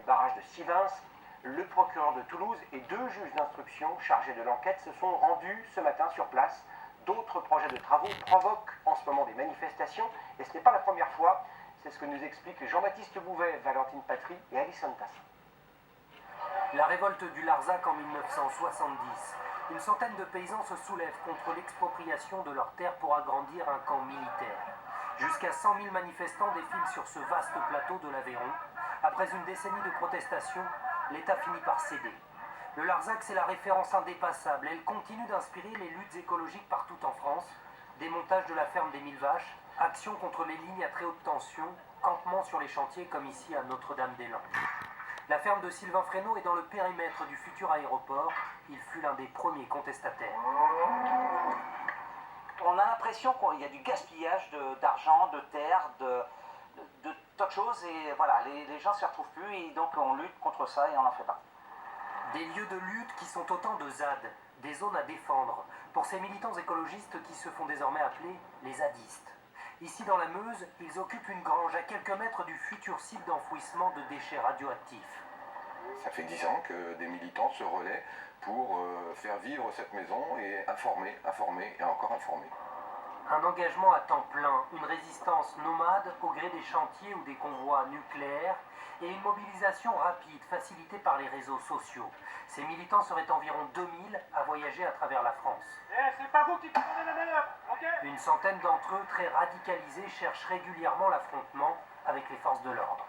barrage de Sivins, le procureur de Toulouse et 2 juges d'instruction chargés de l'enquête se sont rendus ce matin sur place. D'autres projets de travaux provoquent en ce moment des manifestations et ce n'est pas la première fois. C'est ce que nous expliquent Jean-Baptiste Bouvet, Valentine Patry et Alison Tassin. La révolte du Larzac en 1970. Une centaine de paysans se soulèvent contre l'expropriation de leurs terres pour agrandir un camp militaire. Jusqu'à 100 000 manifestants défilent sur ce vaste plateau de l'Aveyron. Après une décennie de protestations, l'État finit par céder. Le Larzac, c'est la référence indépassable. Elle continue d'inspirer les luttes écologiques partout en France. Démontage de la ferme des 1000 vaches, action contre les lignes à très haute tension, campement sur les chantiers comme ici à Notre-Dame-des-Landes. La ferme de Sylvain Fresneau est dans le périmètre du futur aéroport. Il fut l'un des premiers contestataires. On a l'impression qu'il y a du gaspillage d'argent, de terre, de tas de choses. Et voilà, les gens ne s'y retrouvent plus et donc on lutte contre ça et on n'en fait pas. Des lieux de lutte qui sont autant de ZAD, des zones à défendre, pour ces militants écologistes qui se font désormais appeler les zadistes. Ici dans la Meuse, ils occupent une grange à quelques mètres du futur site d'enfouissement de déchets radioactifs. Ça fait 10 ans que des militants se relaient pour faire vivre cette maison et informer et encore informer. Un engagement à temps plein, une résistance nomade au gré des chantiers ou des convois nucléaires et une mobilisation rapide facilitée par les réseaux sociaux. Ces militants seraient environ 2000 à voyager à travers la France. C'est pas vous qui prenez la manœuvre, ok ? Une centaine d'entre eux, très radicalisés, cherchent régulièrement l'affrontement avec les forces de l'ordre.